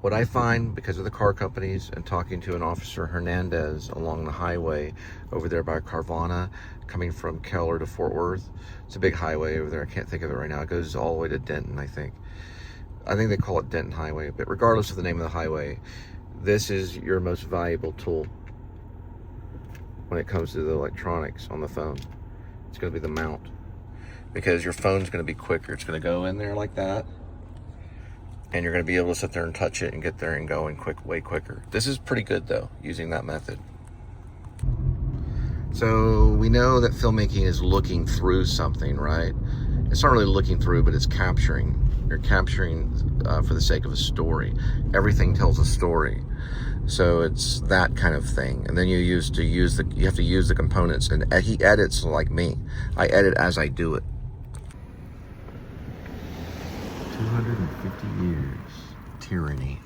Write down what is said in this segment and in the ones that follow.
What I find, because of the car companies and talking to an officer Hernandez along the highway over there by Carvana, coming from Keller to Fort Worth, it's a big highway over there. I can't think of it right now. It goes all the way to Denton, I think they call it Denton Highway, but regardless of the name of the highway, this is your most valuable tool when it comes to the electronics on the phone. It's going to be the mount, because your phone's going to be quicker. It's going to go in there like that, and you're going to be able to sit there and touch it and get there and go in way quicker. This is pretty good though, using that method. So we know that filmmaking is looking through something, right? It's not really looking through, but it's capturing. You're capturing for the sake of a story. Everything tells a story. So it's that kind of thing. And then you have to use the components. And he edits like me. I edit as I do it. 250 years. Tyranny.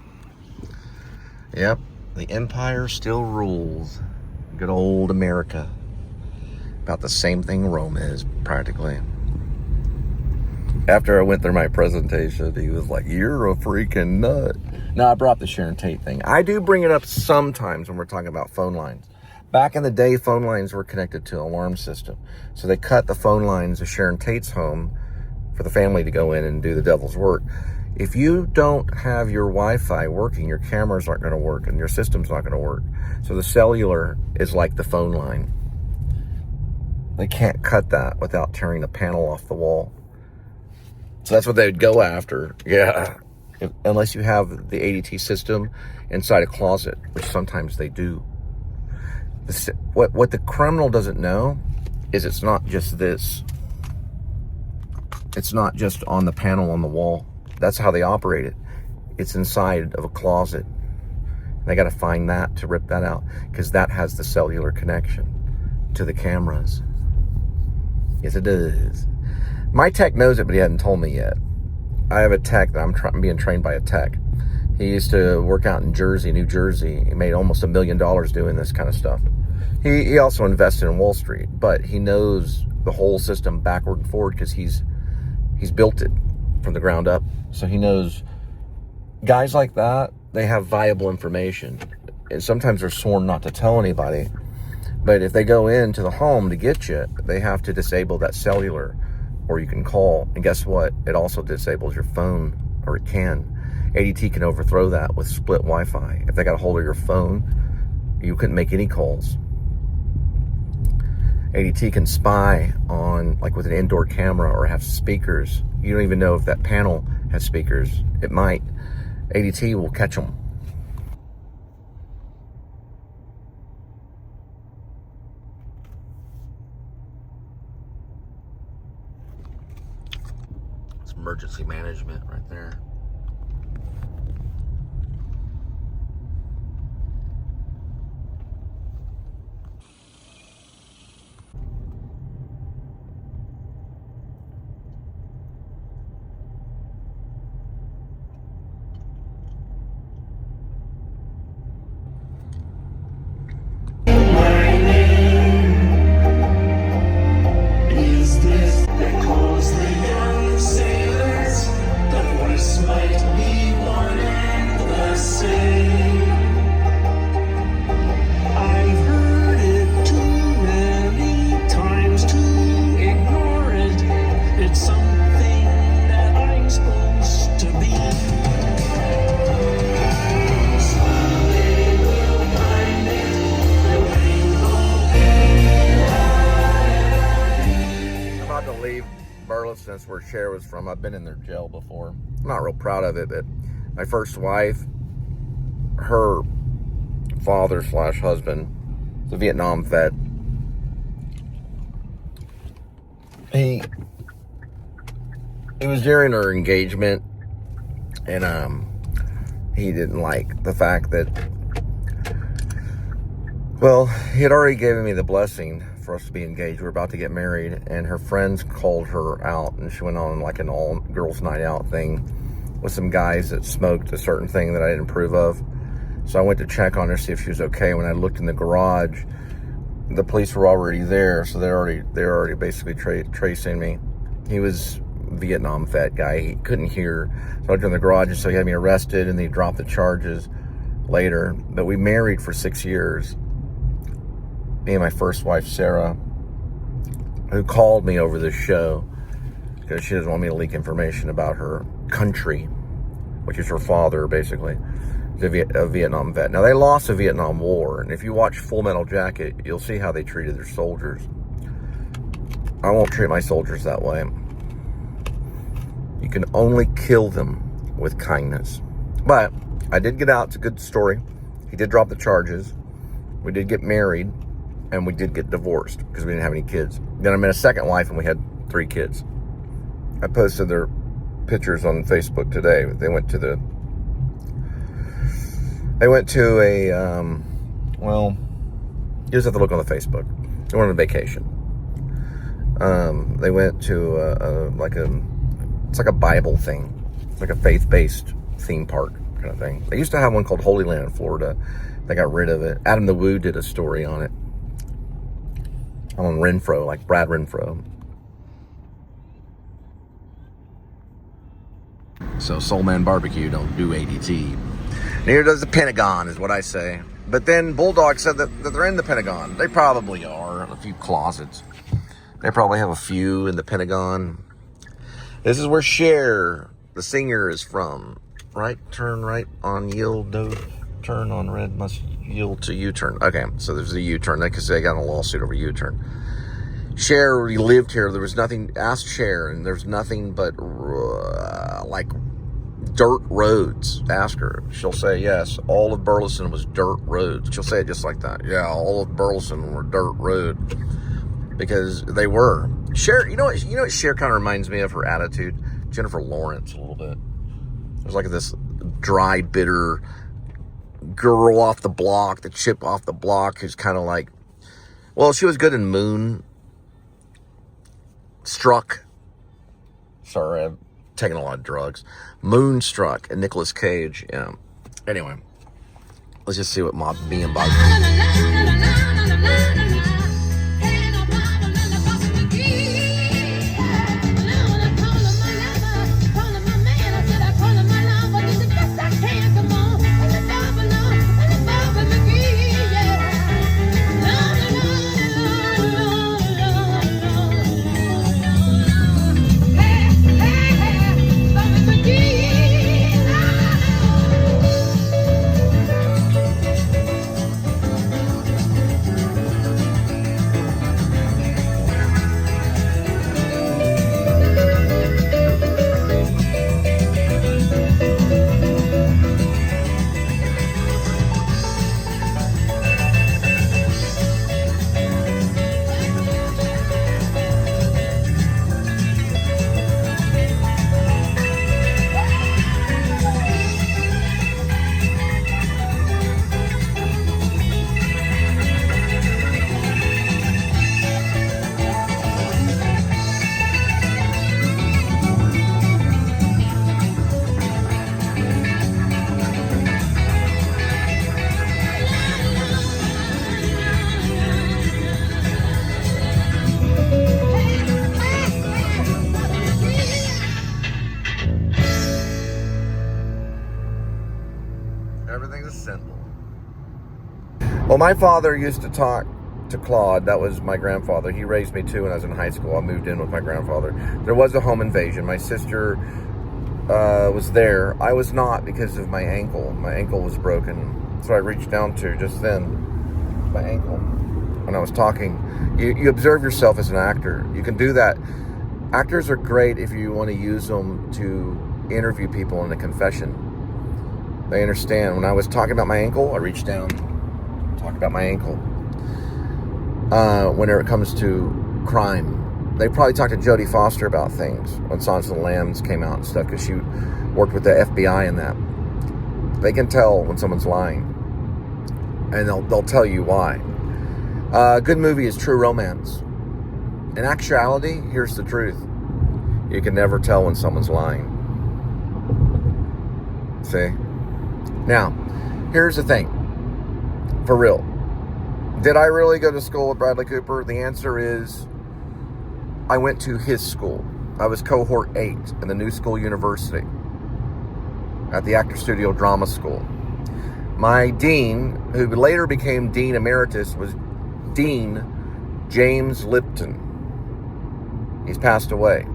Yep. The empire still rules. Good old America. About the same thing Rome is, practically. After I went through my presentation, he was like, "You're a freaking nut." No, I brought up the Sharon Tate thing. I do bring it up sometimes when we're talking about phone lines. Back in the day, phone lines were connected to an alarm system. So they cut the phone lines of Sharon Tate's home for the family to go in and do the devil's work. If you don't have your Wi-Fi working, your cameras aren't going to work and your system's not going to work. So the cellular is like the phone line. They can't cut that without tearing the panel off the wall. So that's what they would go after. Yeah. Unless you have the ADT system inside a closet, which sometimes they do. What the criminal doesn't know is it's not just this. It's not just on the panel on the wall. That's how they operate it. It's inside of a closet. They got to find that to rip that out, because that has the cellular connection to the cameras. Yes, it does. My tech knows it, but he hadn't told me yet. I have a tech that I'm being trained by a tech. He used to work out in Jersey, New Jersey. He made almost $1 million doing this kind of stuff. He also invested in Wall Street, but he knows the whole system backward and forward because he's built it from the ground up. So he knows guys like that, they have viable information. And sometimes they're sworn not to tell anybody. But if they go into the home to get you, they have to disable that cellular, or you can call. And guess what? It also disables your phone, or it can. ADT can overthrow that with split Wi-Fi. If they got a hold of your phone, you couldn't make any calls. ADT can spy on, like with an indoor camera, or have speakers. You don't even know if that panel has speakers. It might. ADT will catch them. It's emergency management right there. That's where Cher was from. I've been in their jail before. I'm not real proud of it, but my first wife, her father/husband, is a Vietnam vet. It was during her engagement, and he didn't like the fact that, well, he had already given me the blessing for us to be engaged. We were about to get married, and her friends called her out, and she went on like an all girls night out thing with some guys that smoked a certain thing that I didn't approve of. So I went to check on her, see if she was okay. When I looked in the garage, the police were already there, so they're already basically tracing me. He was Vietnam vet guy. He couldn't hear. So I looked in the garage, so he had me arrested, and they dropped the charges later. But we married for 6 years. Me and my first wife, Sarah, who called me over this show because she doesn't want me to leak information about her country, which is her father, basically, a Vietnam vet. Now, they lost the Vietnam War, and if you watch Full Metal Jacket, you'll see how they treated their soldiers. I won't treat my soldiers that way. You can only kill them with kindness. But I did get out. It's a good story. He did drop the charges. We did get married, and we did get divorced because we didn't have any kids. Then I met a second wife, and we had 3 kids. I posted their pictures on Facebook today. They went to a, well, you just have to look on the Facebook. They went on a vacation. They went to it's like a Bible thing. It's like a faith-based theme park kind of thing. They used to have one called Holy Land in Florida. They got rid of it. Adam the Woo did a story on it. I'm on Renfro, like Brad Renfro. So Soul Man Barbecue don't do ADT. Neither does the Pentagon, is what I say. But then Bulldog said that they're in the Pentagon. They probably are. A few closets. They probably have a few in the Pentagon. This is where Cher, the singer, is from. Right turn right on yield, no turn on red must yield to U-turn. Okay, so there's a U-turn because they got in a lawsuit over U-turn. Cher lived here. There was nothing. Ask Cher, and there's nothing but like dirt roads. Ask her. She'll say yes. All of Burleson was dirt roads. She'll say it just like that. Yeah, all of Burleson were dirt road because they were. Cher, you know what Cher kind of reminds me of, her attitude? Jennifer Lawrence a little bit. There's like this dry, bitter girl off the block, the chip off the block, who's kind of like, well, she was good in Moonstruck. Sorry, I'm taking a lot of drugs. Moonstruck and Nicolas Cage. Yeah. Anyway, let's just see what me and Bob. Everything's simple. Well, my father used to talk to Claude. That was my grandfather. He raised me too when I was in high school. I moved in with my grandfather. There was a home invasion. My sister was there. I was not because of my ankle. My ankle was broken. So I reached down to just then my ankle when I was talking. You observe yourself as an actor. You can do that. Actors are great if you want to use them to interview people in a confession. They understand. When I was talking about my ankle, I reached down, talk about my ankle. Whenever it comes to crime, they probably talked to Jodie Foster about things when Silence of the Lambs came out and stuff, because she worked with the FBI in that. They can tell when someone's lying, and they'll tell you why. A good movie is True Romance. In actuality, here's the truth: you can never tell when someone's lying. See? Now, here's the thing. For real. Did I really go to school with Bradley Cooper? The answer is, I went to his school. I was cohort 8 in the New School University at the Actor Studio Drama School. My dean, who later became Dean Emeritus, was Dean James Lipton. He's passed away.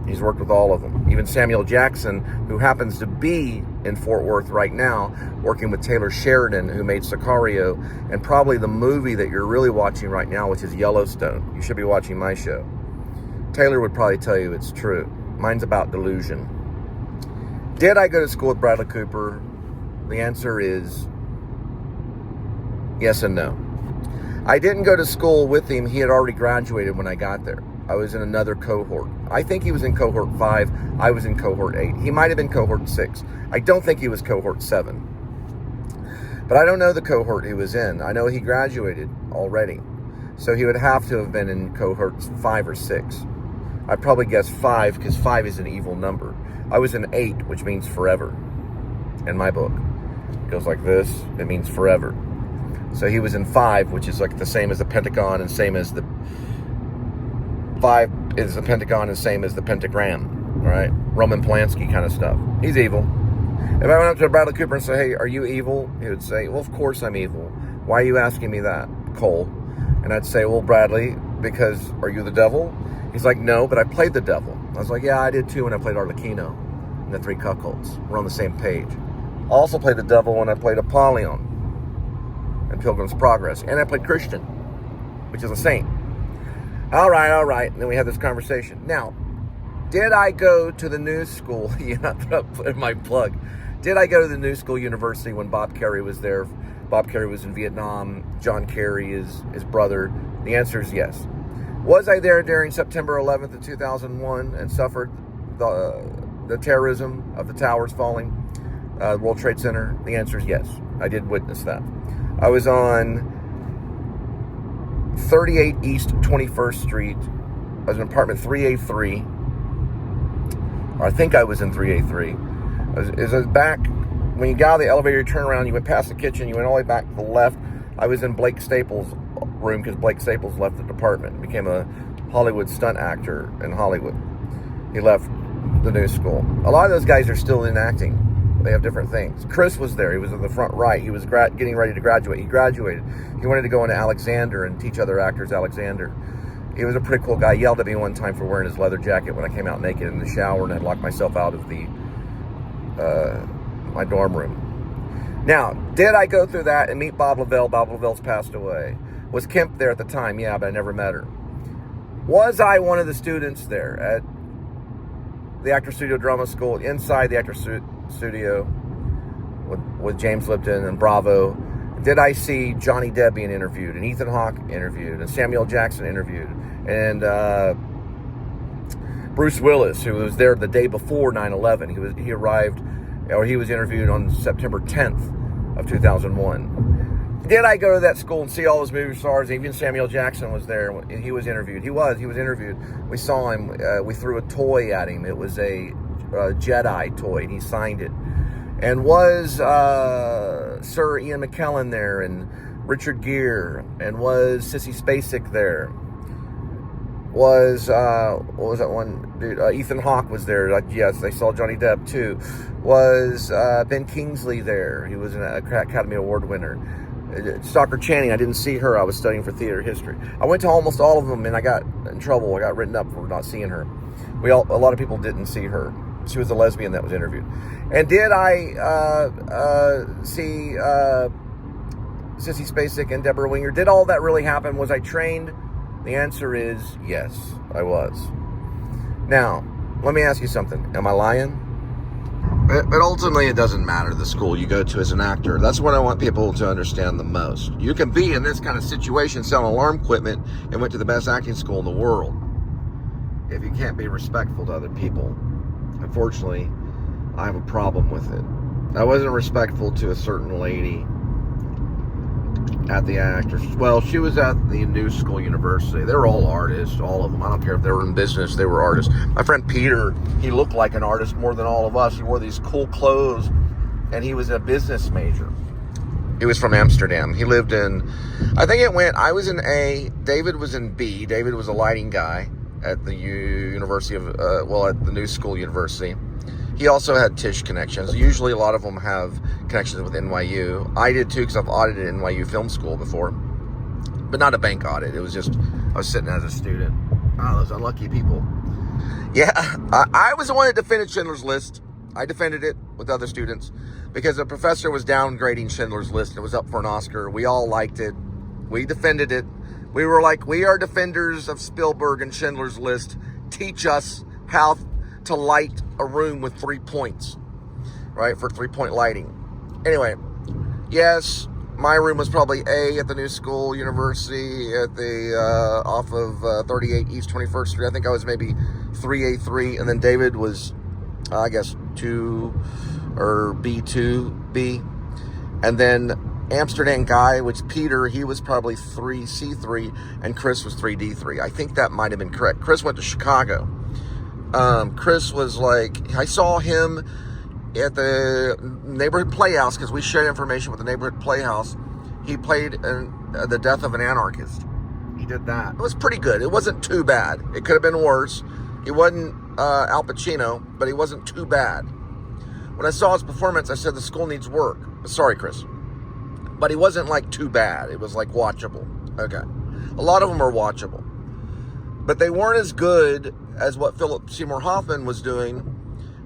He's worked with all of them. Even Samuel Jackson, who happens to be in Fort Worth right now, working with Taylor Sheridan, who made Sicario, and probably the movie that you're really watching right now, which is Yellowstone. You should be watching my show. Taylor would probably tell you it's true. Mine's about delusion. Did I go to school with Bradley Cooper? The answer is yes and no. I didn't go to school with him. He had already graduated when I got there. I was in another cohort. I think he was in cohort 5. I was in cohort 8. He might have been cohort 6. I don't think he was cohort 7. But I don't know the cohort he was in. I know he graduated already. So he would have to have been in cohorts 5 or 6. I'd probably guess 5 because 5 is an evil number. I was in 8, which means forever in my book. It goes like this. It means forever. So he was in 5, which is like the same as the pentagon and same as the 5 is the pentagon and same as the pentagram, all right? Roman Polanski kind of stuff. He's evil. If I went up to Bradley Cooper and said, hey, are you evil? He would say, well, of course I'm evil. Why are you asking me that, Cole? And I'd say, well, Bradley, because are you the devil? He's like, no, but I played the devil. I was like, yeah, I did too when I played Arlecchino in The Three Cuckolds. We're on the same page. I also played the devil when I played Apollyon in Pilgrim's Progress. And I played Christian, which is a saint. All right. And then we had this conversation. Now, did I go to the New School? Put my plug. Did I go to the New School University when Bob Kerry was there? Bob Kerry was in Vietnam. John Kerry is his brother. The answer is yes. Was I there during September 11th of 2001 and suffered the terrorism of the towers falling, World Trade Center? The answer is yes. I did witness that. I was on 38 East 21st Street. I was in apartment 3A3. Or I think I was in 3A3. It was back, when you got out of the elevator, you turn around, you went past the kitchen, you went all the way back to the left. I was in Blake Staples' room because Blake Staples left the department, became a Hollywood stunt actor in Hollywood. He left the New School. A lot of those guys are still in acting. They have different things. Chris was there. He was in the front right. He was getting ready to graduate. He graduated. He wanted to go into Alexander and teach other actors Alexander. He was a pretty cool guy. He yelled at me one time for wearing his leather jacket when I came out naked in the shower and I locked myself out of my dorm room. Now, did I go through that and meet Bob Lavelle? Bob Lavelle's passed away. Was Kemp there at the time? Yeah, but I never met her. Was I one of the students there at the Actor Studio Drama School, inside the Actor Studio with James Lipton and Bravo? Did I see Johnny Depp being interviewed and Ethan Hawke interviewed and Samuel Jackson interviewed and Bruce Willis, who was there the day before 9/11? He arrived, or he was interviewed on September 10th of 2001. Did I go to that school and see all those movie stars? Even Samuel Jackson was there. He was interviewed. He was interviewed. We saw him. We threw a toy at him. It was a Jedi toy, and he signed it. And was Sir Ian McKellen there, and Richard Gere, and was Sissy Spacek there? Was what was that one dude? Ethan Hawke was there. Yes, they saw Johnny Depp too. Was Ben Kingsley there? He was an Academy Award winner. Stalker Channing, I didn't see her. I was studying for theater history. I went to almost all of them, and I got in trouble. I got written up for not seeing her. A lot of people didn't see her. She was a lesbian that was interviewed. And did I see Sissy Spacek and Deborah Winger? Did all that really happen? Was I trained? The answer is yes, I was. Now, let me ask you something. Am I lying? But ultimately, it doesn't matter the school you go to as an actor. That's what I want people to understand the most. You can be in this kind of situation, selling alarm equipment, and went to the best acting school in the world. If you can't be respectful to other people, unfortunately, I have a problem with it. I wasn't respectful to a certain lady at the Actors. Well, she was at the New School University. They were all artists, all of them. I don't care if they were in business, they were artists. My friend Peter, he looked like an artist more than all of us. He wore these cool clothes, and he was a business major. He was from Amsterdam. He lived in, I was in A, David was in B. David was a lighting guy. at the University of, at the New School University. He also had Tisch connections. Usually a lot of them have connections with NYU. I did too, because I've audited NYU Film School before. But not a bank audit. It was just, I was sitting as a student. Oh, those unlucky people. Yeah, I was the one that defended Schindler's List. I defended it with other students because a professor was downgrading Schindler's List. It was up for an Oscar. We all liked it. We defended it. We were like, we are defenders of Spielberg and Schindler's List. Teach us how to light a room with 3 points, right? For 3-point lighting. Anyway, yes, my room was probably A at the New School University at the off of 38 East 21st Street. I think I was maybe 3A3, and then David was, I guess, 2 or B2B, and then Amsterdam Guy, which Peter, he was probably 3C3, and Chris was 3D3. I think that might have been correct. Chris went to Chicago. Chris was like, I saw him at the neighborhood playhouse because we shared information with the neighborhood playhouse. He played The Death of an Anarchist. He did that. It was pretty good. It wasn't too bad. It could have been worse. He wasn't Al Pacino, but he wasn't too bad. When I saw his performance, I said, the school needs work. Sorry, Chris. But he wasn't like too bad. It was like watchable. Okay. A lot of them are watchable. But they weren't as good as what Philip Seymour Hoffman was doing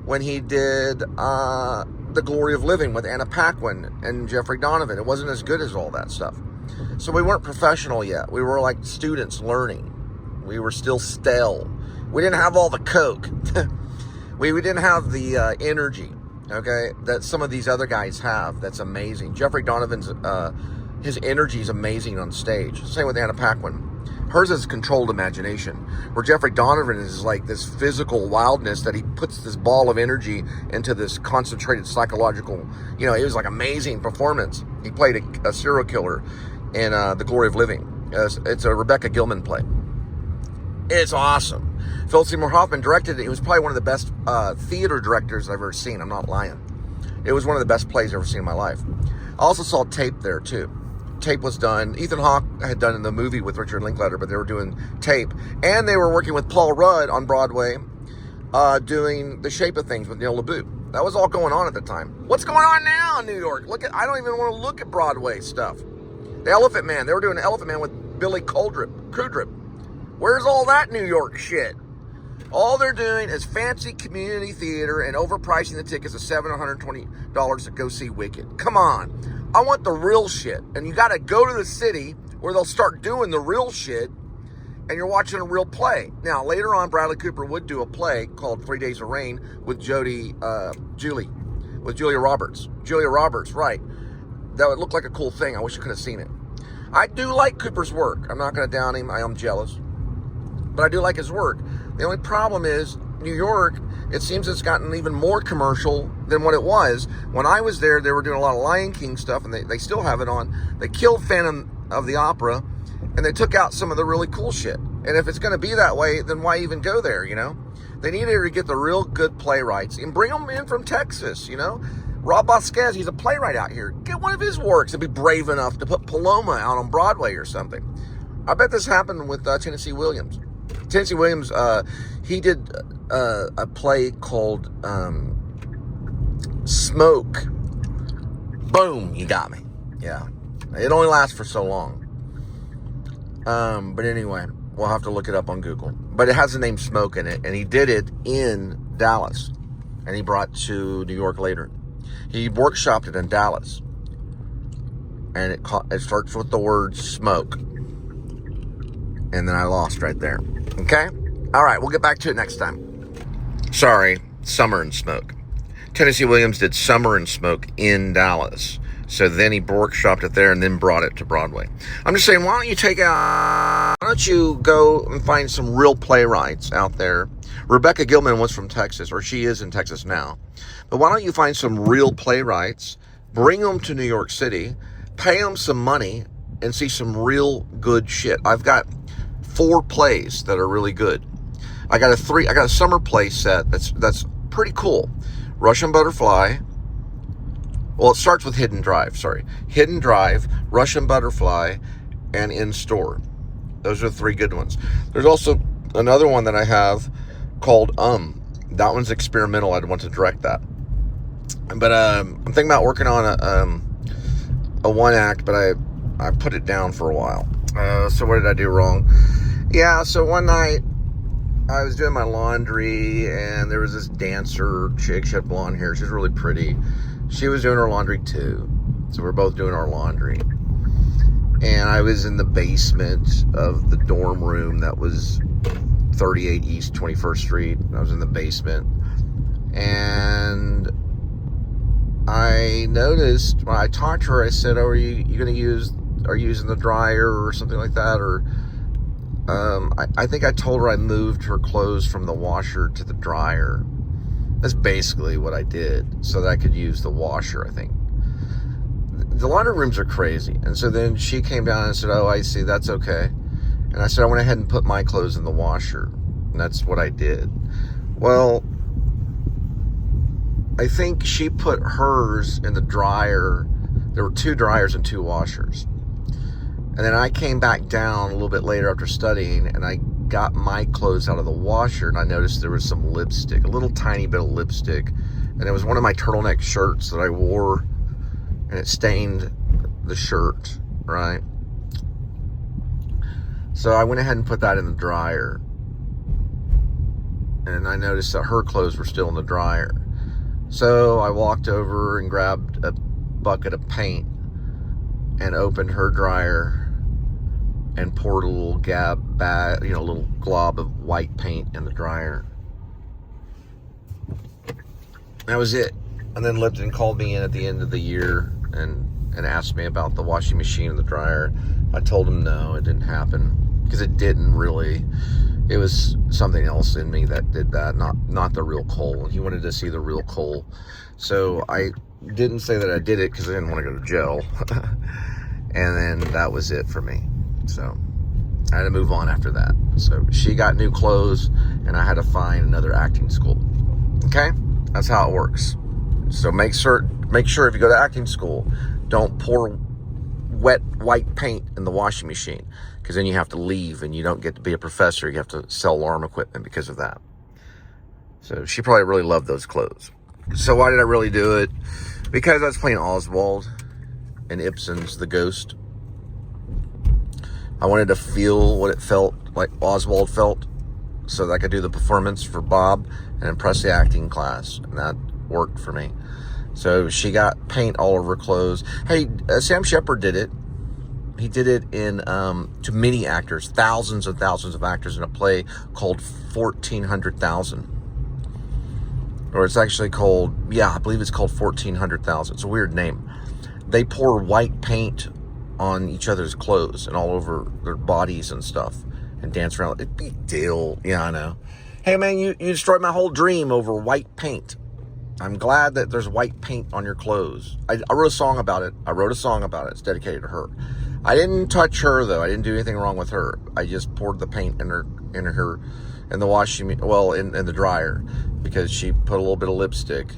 when he did The Glory of Living with Anna Paquin and Jeffrey Donovan. It wasn't as good as all that stuff. So we weren't professional yet. We were like students learning. We were still stale. We didn't have all the coke. we didn't have the energy, okay, that some of these other guys have. That's amazing. Jeffrey Donovan's, his energy is amazing on stage. Same with Anna Paquin. Hers is controlled imagination, where Jeffrey Donovan is like this physical wildness that he puts this ball of energy into this concentrated psychological, it was like amazing performance. He played a serial killer in The Glory of Living. It's a Rebecca Gilman play. It's awesome. Philip Seymour Hoffman directed it. He was probably one of the best theater directors I've ever seen. I'm not lying. It was one of the best plays I've ever seen in my life. I also saw Tape there too. Tape was done. Ethan Hawke had done in the movie with Richard Linklater, but they were doing Tape. And they were working with Paul Rudd on Broadway, doing The Shape of Things with Neil LaBute. That was all going on at the time. What's going on now in New York? I don't even want to look at Broadway stuff. The Elephant Man. They were doing Elephant Man with Billy Crudup. Where's all that New York shit? All they're doing is fancy community theater and overpricing the tickets to $720 to go see Wicked. Come on. I want the real shit. And you got to go to the city where they'll start doing the real shit and you're watching a real play. Now, later on, Bradley Cooper would do a play called 3 Days of Rain with Julia Roberts. Julia Roberts, right. That would look like a cool thing. I wish you could have seen it. I do like Cooper's work. I'm not going to down him. I am jealous. But I do like his work. The only problem is, New York, it seems it's gotten even more commercial than what it was. When I was there, they were doing a lot of Lion King stuff, and they still have it on. They killed Phantom of the Opera, and they took out some of the really cool shit. And if it's going to be that way, then why even go there, They needed to get the real good playwrights and bring them in from Texas, Rob Vasquez, he's a playwright out here. Get one of his works and be brave enough to put Paloma out on Broadway or something. I bet this happened with Tennessee Williams. Tennessee Williams, he did a play called Smoke. Boom, you got me. Yeah. It only lasts for so long. But anyway, we'll have to look it up on Google. But it has the name Smoke in it, and he did it in Dallas. And he brought it to New York later. He workshopped it in Dallas. And it starts with the word smoke. And then I lost right there. Okay? All right, we'll get back to it next time. Sorry, Summer and Smoke. Tennessee Williams did Summer and Smoke in Dallas. So then he workshopped it there and then brought it to Broadway. I'm just saying, why don't you go and find some real playwrights out there? Rebecca Gilman was from Texas, or she is in Texas now. But why don't you find some real playwrights, bring them to New York City, pay them some money, and see some real good shit. I've got 4 plays that are really good. I got a summer play set that's pretty cool. Russian Butterfly. Well, it starts with Hidden Drive, Hidden Drive, Russian Butterfly, and In Store. Those are the 3 good ones. There's also another one that I have called That one's experimental. I'd want to direct that. But I'm thinking about working on a one act, but I put it down for a while. So what did I do wrong? Yeah, so one night I was doing my laundry, and there was this dancer chick. She had blonde hair. She was really pretty. She was doing her laundry too. So we're both doing our laundry. And I was in the basement of the dorm room that was 38 East 21st Street. I was in the basement. And I noticed when I talked to her, I said, "Oh, are you going to are you using the dryer or something like that?" Or I think I told her I moved her clothes from the washer to the dryer. That's basically what I did, so that I could use the washer, I think. The laundry rooms are crazy. And so then she came down and said, "Oh, I see, that's okay." And I said, "I went ahead and put my clothes in the washer." And that's what I did. Well, I think she put hers in the dryer. There were 2 dryers and 2 washers. And then I came back down a little bit later after studying, and I got my clothes out of the washer, and I noticed there was some lipstick, a little tiny bit of lipstick. And it was one of my turtleneck shirts that I wore, and it stained the shirt, right? So I went ahead and put that in the dryer. And I noticed that her clothes were still in the dryer. So I walked over and grabbed a bucket of paint and opened her dryer and poured a little a little glob of white paint in the dryer. That was it. And then Lipton called me in at the end of the year and asked me about the washing machine and the dryer. I told him no, it didn't happen, because it didn't really. It was something else in me that did that, not the real Cole. He wanted to see the real Cole. So I didn't say that I did it because I didn't want to go to jail. And then that was it for me. So I had to move on after that. So she got new clothes, and I had to find another acting school. Okay? That's how it works. So make sure if you go to acting school, don't pour wet white paint in the washing machine, because then you have to leave and you don't get to be a professor. You have to sell alarm equipment because of that. So she probably really loved those clothes. So why did I really do it? Because I was playing Oswald in Ibsen's The Ghost. I wanted to feel what it felt like Oswald felt, so that I could do the performance for Bob and impress the acting class, and that worked for me. So she got paint all over her clothes. Hey, Sam Shepard did it. He did it in to many actors, thousands and thousands of actors, in a play called 1400,000. Or it's actually called, I believe it's called 1400,000. It's a weird name. They pour white paint on each other's clothes and all over their bodies and stuff, and dance around. It's a big deal. Yeah, I know. Hey, man, you destroyed my whole dream over white paint. I'm glad that there's white paint on your clothes. I wrote a song about it. It's dedicated to her. I didn't touch her, though. I didn't do anything wrong with her. I just poured the paint in the washing, in the dryer, because she put a little bit of lipstick.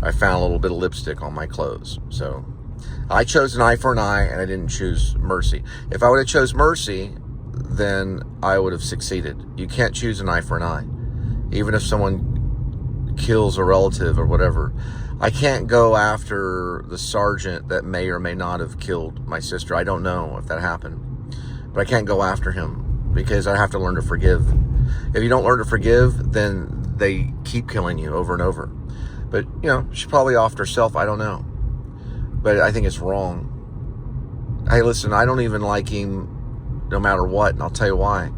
I found a little bit of lipstick on my clothes. So I chose an eye for an eye, and I didn't choose mercy. If I would have chose mercy, then I would have succeeded. You can't choose an eye for an eye. Even if someone kills a relative or whatever, I can't go after the sergeant that may or may not have killed my sister. I don't know if that happened, but I can't go after him, because I have to learn to forgive. If you don't learn to forgive, then they keep killing you over and over. But, she probably offed herself. I don't know. But I think it's wrong. Hey, listen, I don't even like him no matter what, and I'll tell you why.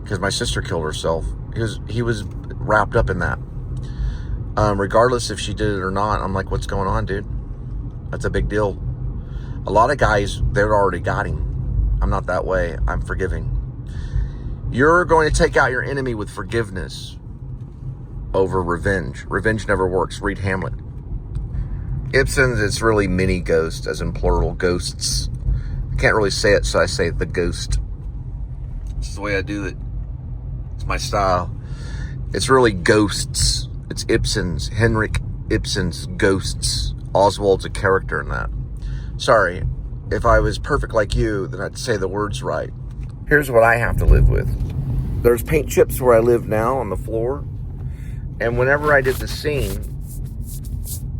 Because my sister killed herself. He was wrapped up in that. Regardless if she did it or not, I'm like, what's going on, dude? That's a big deal. A lot of guys, they've already got him. I'm not that way. I'm forgiving. You're going to take out your enemy with forgiveness over revenge. Revenge never works. Read Hamlet. Ibsen's, it's really mini ghosts, as in plural, ghosts. I can't really say it, so I say the ghost. It's the way I do it. It's my style. It's really ghosts. It's Ibsen's, Henrik Ibsen's Ghosts. Oswald's a character in that. Sorry, if I was perfect like you, then I'd say the words right. Here's what I have to live with. there's paint chips where I live now on the floor. And whenever I did the scene,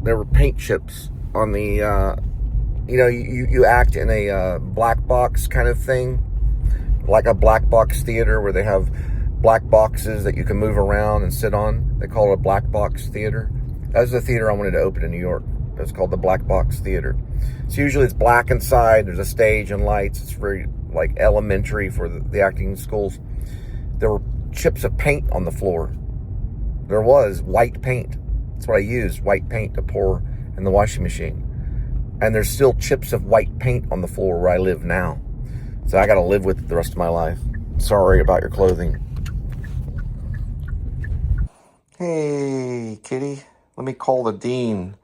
there were paint chips on the, you act in a black box kind of thing. Like a black box theater where they have black boxes that you can move around and sit on. They call it a black box theater. That was the theater I wanted to open in New York. It's called the Black Box Theater. So usually it's black inside. There's a stage and lights. It's very like elementary for the acting schools. There were chips of paint on the floor. There was white paint. That's what I used, white paint to pour in the washing machine. And there's still chips of white paint on the floor where I live now. So I got to live with it the rest of my life. Sorry about your clothing. Hey, kitty. Let me call the dean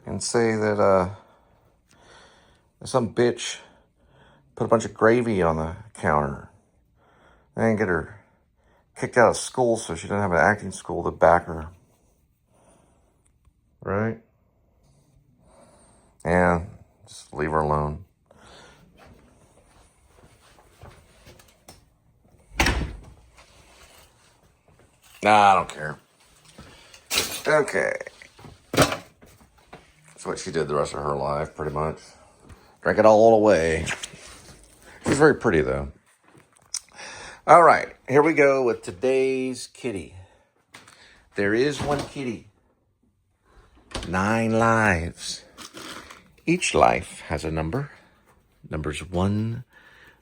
and say that some bitch put a bunch of gravy on the counter. And get her kicked out of school so she doesn't have an acting school to back her. Right? Yeah, just leave her alone. Nah, I don't care. Okay. That's what she did the rest of her life, pretty much. Drank it all away. She's very pretty, though. All right, here we go with today's kitty. There is one kitty. 9 lives. Each life has a number. Numbers 1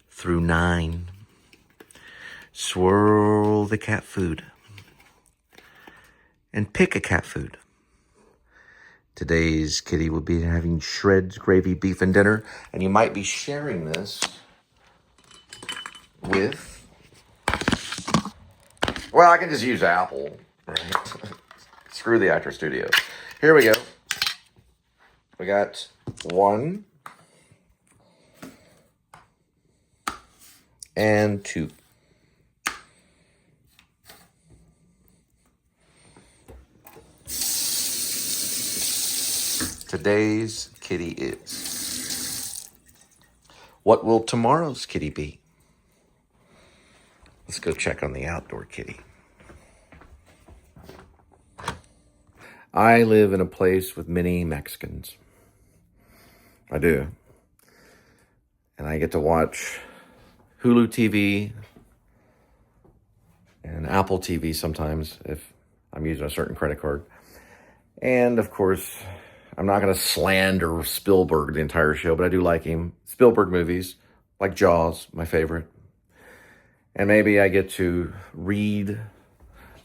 through 9. Swirl the cat food. And pick a cat food. Today's kitty will be having shreds, gravy, beef, and dinner. And you might be sharing this with... Well, I can just use Apple. Right? Screw the Actor Studio. Here we go. We got 1 and 2. Today's kitty is. What will tomorrow's kitty be? Let's go check on the outdoor kitty. I live in a place with many Mexicans. I do. And I get to watch Hulu TV and Apple TV sometimes if I'm using a certain credit card. And of course, I'm not going to slander Spielberg the entire show, but I do like him. Spielberg movies, like Jaws, my favorite. And maybe I get to read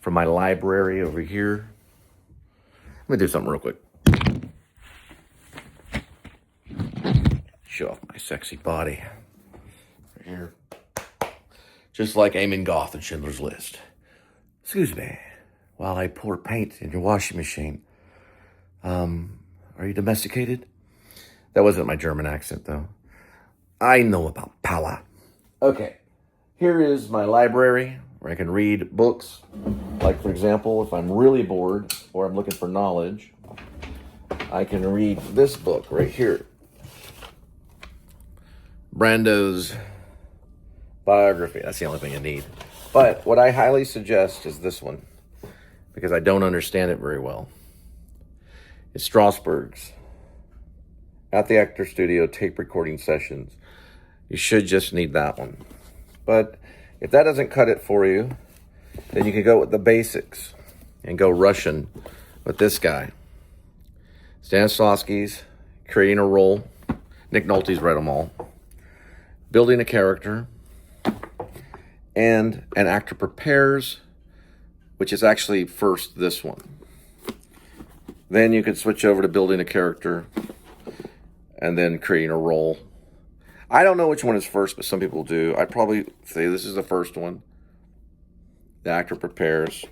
from my library over here. Let me do something real quick. Show off my sexy body. Right here. Just like Eamon Goth in Schindler's List. Excuse me, while I pour paint in your washing machine. Are you domesticated? That wasn't my German accent, though. I know about power. Okay. Here is my library where I can read books. Like, for example, if I'm really bored or I'm looking for knowledge, I can read this book right here. Brando's biography. That's the only thing I need. But what I highly suggest is this one, because I don't understand it very well. It's Strasberg's At the Actor Studio tape recording sessions. You should just need that one. But if that doesn't cut it for you, then you can go with the basics and go Russian with this guy. Stanislavski's Creating a Role. Nick Nolte's read them all. Building a Character. And An Actor Prepares, which is actually first this one. Then you could switch over to Building a Character and then Creating a Role. I don't know which one is first, but some people do. I'd probably say this is the first one. The Actor Prepares.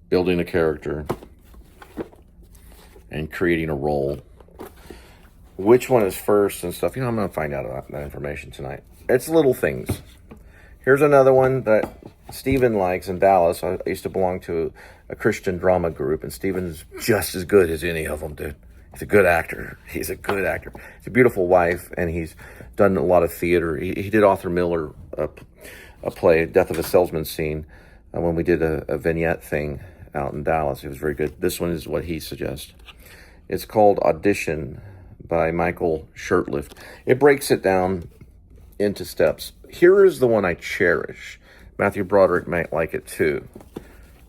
Building a Character. And Creating a Role. Which one is first and stuff. I'm going to find out about that information tonight. It's little things. Here's another one that Steven likes in Dallas. I used to belong to a Christian drama group, and Steven's just as good as any of them, dude. He's a good actor. He's a good actor. He's a beautiful wife, and he's done a lot of theater. He did Arthur Miller, a play, Death of a Salesman Scene, when we did a vignette thing out in Dallas. It was very good. This one is what he suggests. It's called Audition by Michael Shurtleff. It breaks it down into steps. Here is the one I cherish. Matthew Broderick might like it too.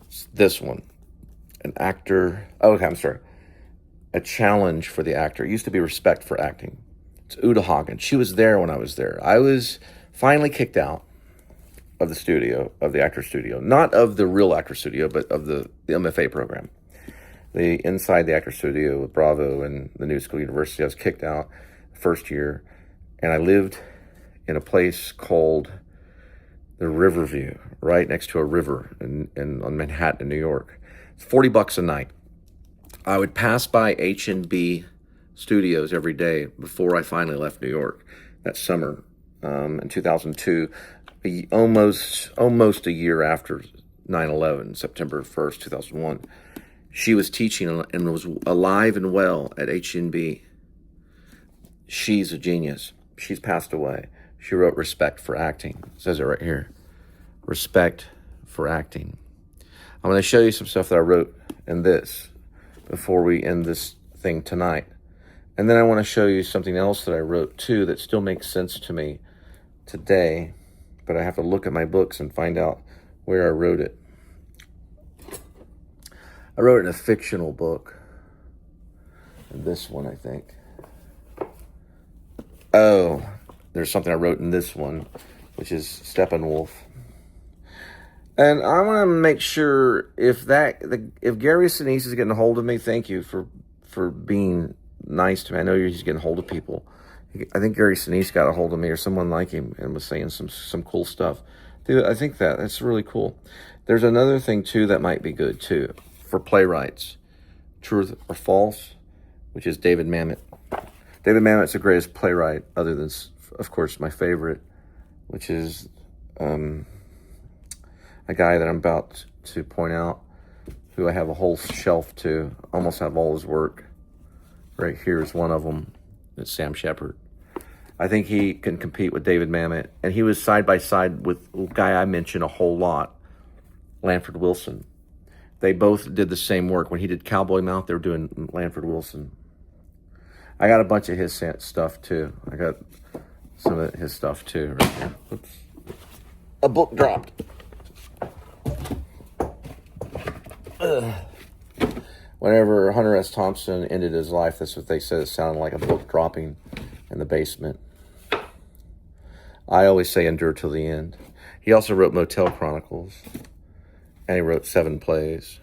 It's this one. An actor. Oh, okay, I'm sorry. A challenge for the actor. It used to be Respect for Acting. It's Uta Hagen. She was there when I was there. I was finally kicked out of the studio, of the actor studio. Not of the real actor studio, but of the MFA program. Inside the actor studio with Bravo and the New School University, I was kicked out first year. And I lived in a place called the Riverview, right next to a river on Manhattan, New York. It's $40 a night. I would pass by H&B Studios every day before I finally left New York that summer in 2002, almost a year after 9/11, September 1st, 2001. She was teaching and was alive and well at H&B. She's a genius. She's passed away. She wrote Respect for Acting. It says it right here. Respect for Acting. I'm going to show you some stuff that I wrote in this before we end this thing tonight. And then I want to show you something else that I wrote too that still makes sense to me today, but I have to look at my books and find out where I wrote it. I wrote it in a fictional book. This one, I think. Oh, there's something I wrote in this one, which is Steppenwolf. And I want to make sure if Gary Sinise is getting a hold of me, thank you for being nice to me. I know he's getting a hold of people. I think Gary Sinise got a hold of me or someone like him and was saying some cool stuff. Dude, I think that's really cool. There's another thing too that might be good too for playwrights. Truth or False, which is David Mamet. David Mamet's the greatest playwright other than, of course, my favorite, which is a guy that I'm about to point out, who I have a whole shelf to, almost have all his work. Right here is one of them. It's Sam Shepard. I think he can compete with David Mamet. And he was side by side with a guy I mentioned a whole lot, Lanford Wilson. They both did the same work. When he did Cowboy Mouth, they were doing Lanford Wilson. I got a bunch of his stuff too. I got some of his stuff too right here. Oops. A book dropped. Whenever Hunter S. Thompson ended his life, that's what they said. It sounded like a book dropping in the basement. I always say endure till the end. He also wrote Motel Chronicles. And he wrote 7 plays.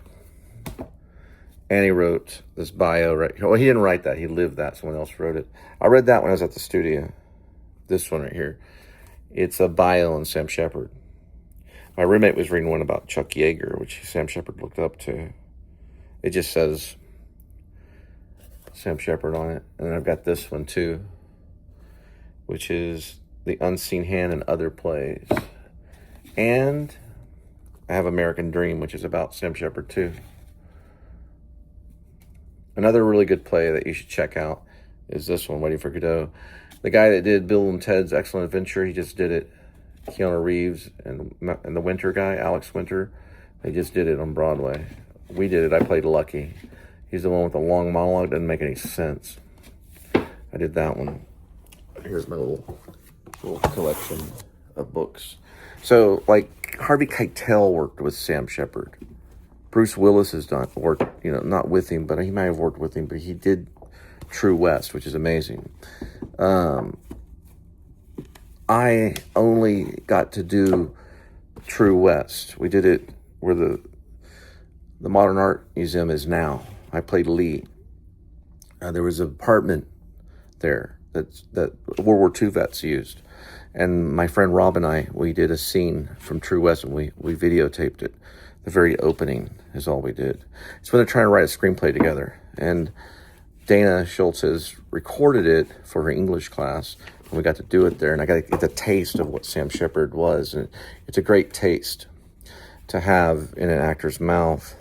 And he wrote this bio right here. Well, he didn't write that. He lived that. Someone else wrote it. I read that when I was at the studio. This one right here. It's a bio on Sam Shepard. My roommate was reading one about Chuck Yeager, which Sam Shepard looked up to. It just says Sam Shepard on it. And then I've got this one too, which is The Unseen Hand and Other Plays. And I have American Dream, which is about Sam Shepard too. Another really good play that you should check out is this one, Waiting for Godot. The guy that did Bill and Ted's Excellent Adventure, he just did it. Keanu Reeves and the Winter guy, Alex Winter, they just did it on Broadway. We did it. I played Lucky. He's the one with the long monologue. Doesn't make any sense. I did that one. Here's my little collection of books. So, like, Harvey Keitel worked with Sam Shepard. Bruce Willis has worked, not with him, but he might have worked with him, but he did True West, which is amazing. I only got to do True West. We did it where the Modern Art Museum is now. I played Lee. There was an apartment there that World War II vets used. And my friend Rob and I, we did a scene from True West, and we videotaped it. The very opening is all we did. It's when they're trying to write a screenplay together. And Dana Schultz has recorded it for her English class, and we got to do it there. And I got to get the taste of what Sam Shepard was. And it's a great taste to have in an actor's mouth,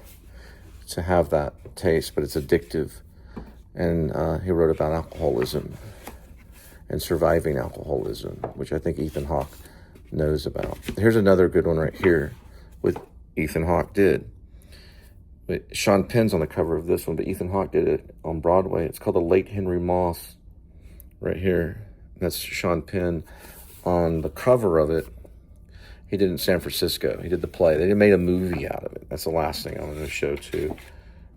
to have that taste, but it's addictive. And he wrote about alcoholism and surviving alcoholism, which I think Ethan Hawke knows about. Here's another good one right here, with Ethan Hawke did. Sean Penn's on the cover of this one, but Ethan Hawke did it on Broadway. It's called The Late Henry Moss, right here. That's Sean Penn on the cover of it. He did it in San Francisco. He did the play. They made a movie out of it. That's the last thing I'm going to show too.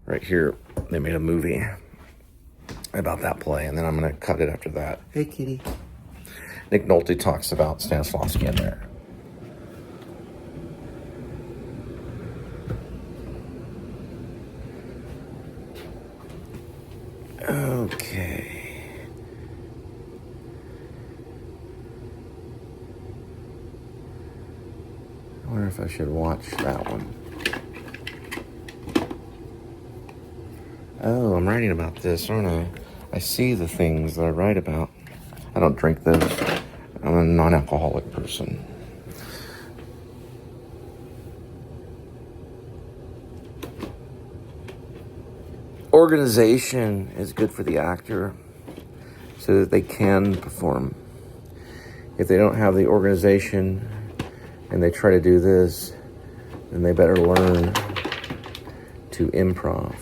Right here, they made a movie about that play, and then I'm going to cut it after that. Hey, kitty. Nick Nolte talks about Stanislavski in there. Okay. I wonder if I should watch that one. Oh, I'm writing about this, aren't I? I see the things that I write about. I don't drink this. I'm a non-alcoholic person. Organization is good for the actor so that they can perform. If they don't have the organization and they try to do this, then they better learn to improv.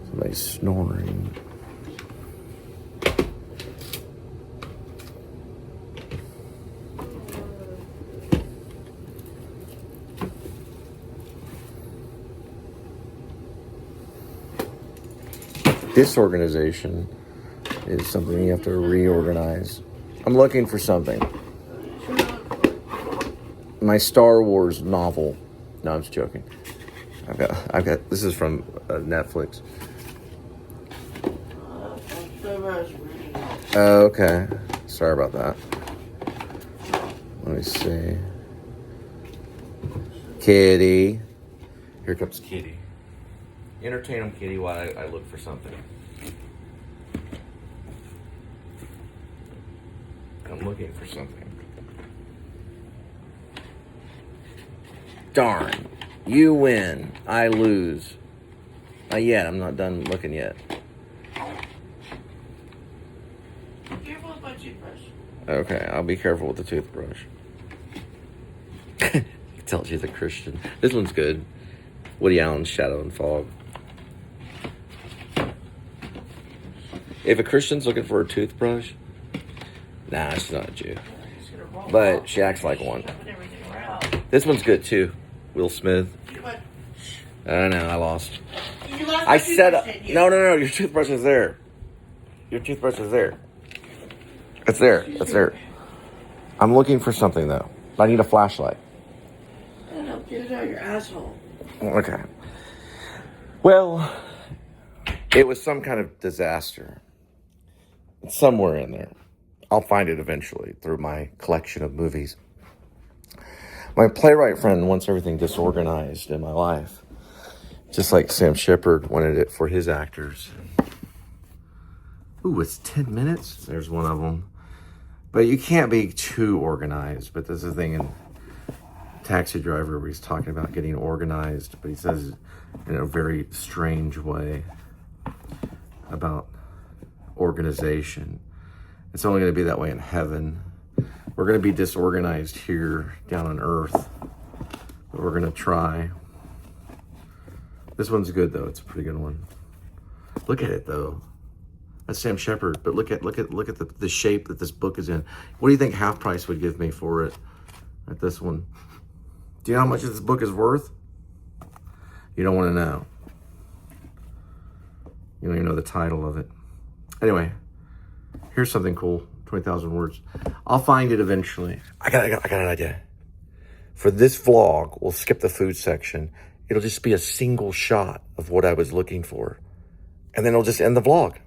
Somebody's snoring. Disorganization is something you have to reorganize. I'm looking for something. My Star Wars novel. No, I'm just joking. I've got. This is from Netflix. Oh, okay. Sorry about that. Let me see. Kitty. Here comes Kitty. Entertain them, Kitty, while I look for something. I'm looking for something. Darn. You win. I lose. Not yet. I'm not done looking yet. Be careful with my toothbrush. Okay, I'll be careful with the toothbrush. Tells you the Christian. This one's good. Woody Allen's Shadow and Fog. If a Christian's looking for a toothbrush, nah, she's not a Jew. But she acts like one. This one's good too. Will Smith. I don't know, I lost. I said, no, your toothbrush is there. Your toothbrush is there. It's there, it's there. I'm looking for something though. I need a flashlight. No, get it out of your asshole. Okay. Well, it was some kind of disaster. It's somewhere in there. I'll find it eventually through my collection of movies. My playwright friend wants everything disorganized in my life. Just like Sam Shepard wanted it for his actors. Ooh, it's 10 minutes? There's one of them. But you can't be too organized. But there's a thing in Taxi Driver where he's talking about getting organized. But he says it in a very strange way about organization. It's only going to be that way in heaven. We're going to be disorganized here down on earth. But we're going to try. This one's good though. It's a pretty good one. Look at it though. That's Sam Shepard. But look at the shape that this book is in. What do you think Half Price would give me for it? At this one. Do you know how much this book is worth? You don't want to know. You don't even know the title of it. Anyway, here's something cool. 20,000 words. I'll find it eventually. I got an idea. For this vlog, we'll skip the food section. It'll just be a single shot of what I was looking for. And then it'll just end the vlog.